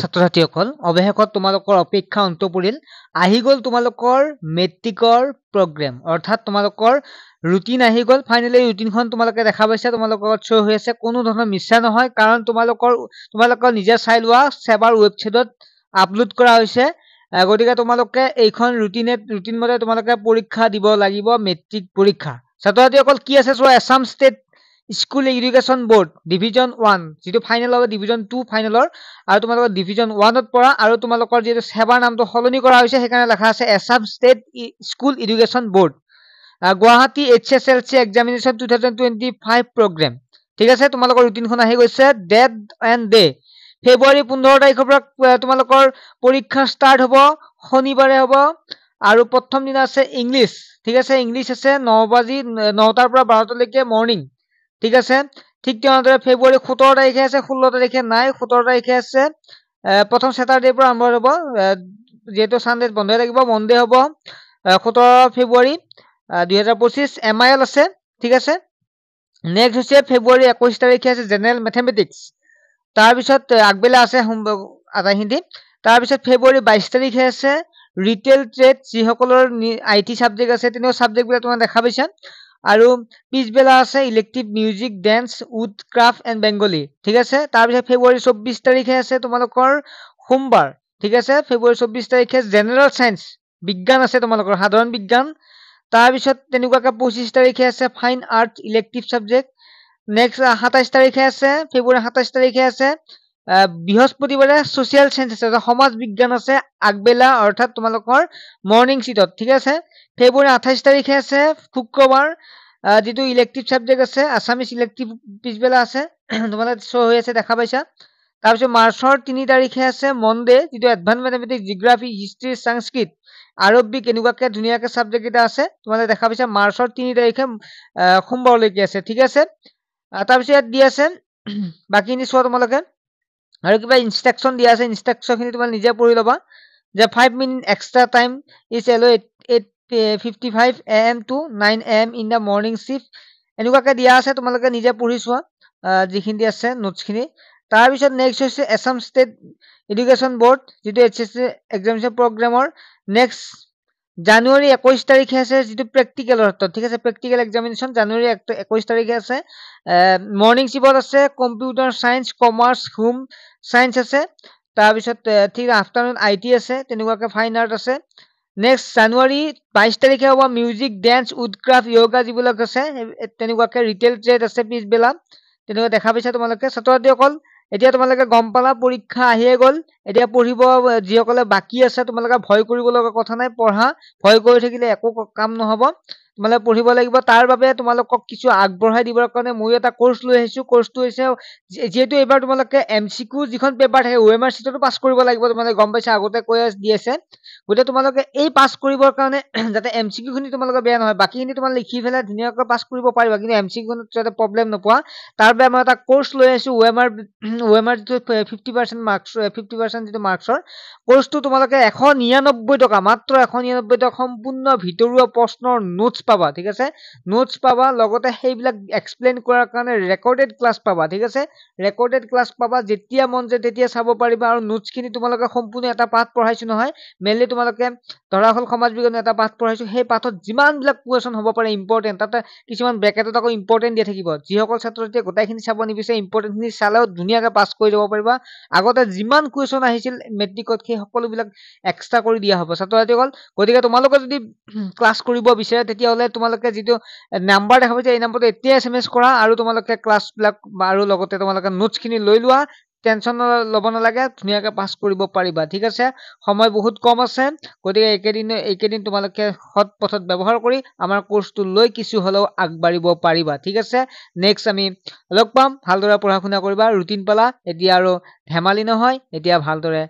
ছাত্ৰ ছাত্ৰীসকল অৱশেষত তোমালোকৰ অপেক্ষা অন্ত পৰিল আহি গল তোমালোকৰ মেট্ৰিকৰ প্ৰগ্ৰাম অৰ্থাৎ তোমালোকৰ ৰুটিন আহি গল ফাইনালি ৰুটিনখন তোমালোকে দেখা পাইছা তোমালোকৰ শ্ব হৈ আছে কোনো ধৰণৰ মিছা নহয় কাৰণ তোমালোকৰ নিজে চাই লোৱা সেবাৰ ৱেবসাইটত আপলোড কৰা হৈছে গতিকে তোমালোকে এইখন ৰুটিন মতে তোমালোকে পৰীক্ষা দিব লাগিব মেট্ৰিক পৰীক্ষা ছাত্ৰ ছাত্ৰীসকল কি আছে চোৱা Assam state school education board division 1 যেটো ফাইনেল হ'ব ডিভিজন 2 ফাইনেলৰ আৰু তোমালোকৰ ডিভিজন 1 ত পৰা আৰু তোমালোকৰ যেটো সেৱাৰ নামটো সলনি কৰা হৈছে সেইকাৰণে লেখা আছে Assam state school education board Guwahati HSLC examination 2025 programme ঠিক আছে তোমালোকৰ ৰুটিনখন আহি গৈছে ডেট এণ্ড ডে ফেব্ৰুৱাৰী 15 তাৰিখৰ পৰা তোমালোকৰ পৰীক্ষা ষ্টাৰ্ট হ'ব শনিবাৰে হ'ব আৰু প্ৰথম দিন আছে ইংলিশ ঠিক আছে ইংলিশ আছে 9টাৰ পৰা 12টা লৈকে মৰ্নিং ঠিক আছে ঠিক তেনেদৰে ফেব্ৰুৱাৰী 17 তাৰিখে আছে 16 তাৰিখে নাই 17 তাৰিখে আছে প্ৰথম স্যাটাৰডেৰ পৰা আৰম্ভ হ'ব যেটো সানডে বন্ধ থাকিব মনডে হ'ব 17 ফেব্ৰুৱাৰী 2025 MIL আছে ঠিক আছে নেক্সট হৈছে ফেব্ৰুৱাৰী 21 তাৰিখে আছে জেনাৰেল ম্যাথমেটিক্স তাৰ পিছত আগবেলা আছে আধা হিন্দি তাৰ পিছত ফেব্ৰুৱাৰী 22 তাৰিখে আছে ৰিটেল ট্ৰেড যিসকলৰ আইটি সাবজেক্ট আছে তেনে সাবজেক্ট বিলাক তোমাক দেখা পাইছা আৰু পিছবেলা আছে elective music dance wood craft and Bengali ঠিক আছে তাৰ পিছত ফেব্ৰুৱাৰী 24 তাৰিখে আছে তোমালোকৰ সোমবাৰ ঠিক আছে ফেব্ৰুৱাৰী 24 তাৰিখে জেনাৰেল সায়েন্স বিজ্ঞান আছে তোমালোকৰ সাধাৰণ বিজ্ঞান তাৰ পিছত তেনেকুৱাকে 25 তাৰিখে আছে fine art elective subject next 27 তাৰিখে আছে ফেব্ৰুৱাৰী 27 তাৰিখে আছে বৃহস্পতিবাৰে সোশ্যাল সায়েন্স আছে সমাজ বিজ্ঞান আছে আগবেলা অৰ্থাৎ তোমালোকৰ মৰ্নিং সিটত ঠিক আছে ফেব্ৰুৱাৰী 28 তাৰিখে আছে শুক্ৰবাৰ যেটো ইলেক্টিভ সাবজেক্ট আছে আসামিজ ইলেক্টিভ পিছবেলা আছে তোমালোকে শো হৈ আছে দেখা পাইছা তাৰ পিছত মাৰ্চৰ 3 তাৰিখে আছে মনডে যেটো এডভান্স ম্যাথমেটিক্স জিওগ্ৰাফি হিষ্ট্ৰী সংস্কৃত আৰবিক এনেকুৱাকে ধুনীয়াকে সাবজেক্ট এটা আছে তোমালোকে দেখা পাইছা মাৰ্চৰ 3 তাৰিখে সোমবাৰলৈকে আছে ঠিক আছে তাৰ পিছত দি আছে বাকিনি চোৱা তোমালোকে আৰু কিবা ইনস্ট্ৰাকচন দিয়া আছে ইনস্ট্ৰাকচনখিনি তোমালোকে নিজে পঢ়ি লবা যে 5 minute extra time is allowed 8:55 AM to 9 AM in the morning shift এনেকুৱাকে দিয়া আছে তোমালোকে নিজে পঢ়ি চোৱা যিখিনি আছে নোটছখিনি তাৰ পিছত নেক্সট হৈছে আসাম ষ্টেট এডুকেশ্যন বোৰ্ড যেটো HSC এক্সামিনেশ্যন প্ৰগ্ৰামৰ নেক্সট জানুৱাৰী 21 তাৰিখে আছে যেটো প্ৰেক্টিকেলৰ হত ঠিক আছে প্ৰেক্টিকেল এক্সামিনেশ্যন জানুৱাৰী 21 তাৰিখে আছে মৰ্নিং শিফট আছে computer science commerce home science আছে তাৰ পিছত ঠিক আফটাৰনুন আইটি আছে তেনেকুৱাকে ফাইন আৰ্ট আছে নেক্সট জানুৱাৰী 22 তাৰিখে হ'ব music dance wood craft yoga যিবিলাক আছে তেনেকুৱাকে ৰিটেল ট্ৰেড আছে পিছবেলা তেনেকুৱা দেখা পাইছা তোমালোকে ছাত্ৰছাত্ৰীসকল এতিয়া তোমালোকে গম পালা পৰীক্ষা আহিয়ে গল এতিয়া পঢ়িব যিসকলে বাকি আছে তোমালোকে ভয় কৰিব লগা কথা নাই পঢ়া ভয় কৰি থাকিলে একো কাম নহব তোমালোকে পঢ়িব লাগিব তাৰ বাবে তোমালোকক কিছু আগবঢ়াই দিবৰ কাৰণে মই এটা কোৰ্স লৈ আহিছো কোৰ্সটো হৈছে যেহেতু এবাৰ তোমালোকে MCQ যিখন পেপাৰ থাকে OMR সিটটো পাস কৰিব লাগিব তোমালোকে গম পাইছা আগতে কৈ দি আছে গতে তোমালোকে এই পাস কৰিবৰ কাৰণে যাতে MCQ খিনি তোমালোকে বেয়া নহয় বাকিখিনি তোমালোকে লিখি ফেলা ধুনীয়াকৈ পাস কৰিব পাৰিবা কিন্তু MCQ ত যাতে প্ৰবলেম নপোৱা তাৰ বাবে মই এটা কোৰ্স লৈ আহিছো OMR 50% মাৰ্কস 50% যেটো মাৰ্কসৰ কোৰ্সটো তোমালোকে 199 টকা মাত্ৰ 199 টকা সম্পূৰ্ণ ভিতৰুৱা প্ৰশ্নৰ নোটছ পাবা ঠিক আছে নোটছ পাবা লগতে সেইবিলাক এক্সপ্লেইন কৰাৰ কাৰণে ৰেকৰ্ডেড ক্লাছ পাবা ঠিক আছে ৰেকৰ্ডেড ক্লাছ পাবা যেতিয়া মন যায় তেতিয়া চাব পাৰিবা আৰু নোটছখিনি তোমালোকে সম্পূৰ্ণ এটা পাঠ পঢ়াইছো নহয় মেইনলি তোমালোকে ধৰাহল সমাজ বিজ্ঞান এটা পাঠ পঢ়াইছো সেই পাঠত যিমান বিলাক কোৱেশ্চন হ'ব পাৰে ইম্পৰ্টেন্ট তাতে কিছুমান ব্ৰেকেটত আকৌ ইম্পৰ্টেন্ট দিয়া থাকিব যিসকল ছাত্ৰছাত্ৰীয়ে গোটাইখিনি চাব নিবিচাৰে ইম্পৰ্টেন্টখিনি চালেও ধুনীয়াকৈ পাছ কৰি যাব পাৰিবা আগতে যিমান কোৱেশ্চন আহিছিল মেট্ৰিকত সেই সকলো বিলাক এক্সট্ৰা কৰি দিয়া হ'ব ছাত্ৰছাত্ৰীসকল গতিকে তোমালোকে যদি ক্লাছ কৰিব বিচাৰে তেতিয়া হলে তোমালোকে যেটো নাম্বাৰ দেখা পাইছা এই নাম্বাৰটো এতিয়া SMS কৰা আৰু তোমালোকে ক্লাছ বিলাক আৰু লগতে তোমালোকে নোটছখিনি লৈ লোৱা টেনশন লব নালাগে ধুনীয়াকৈ পাস কৰিব পাৰিবা ঠিক আছে সময় বহুত কম আছে গতিকে একেদিন তোমালোকে হট পথত ব্যৱহাৰ কৰি আমাৰ কোৰ্সটো লৈ কিছু হলেও আগবাঢ়িব পাৰিবা ঠিক আছে নেক্সট আমি লগ পাম ভালদৰে পঢ়া শুনা কৰিবা ৰুটিন পালা এতিয়া আৰু ধেমালি নহয় এতিয়া ভালদৰে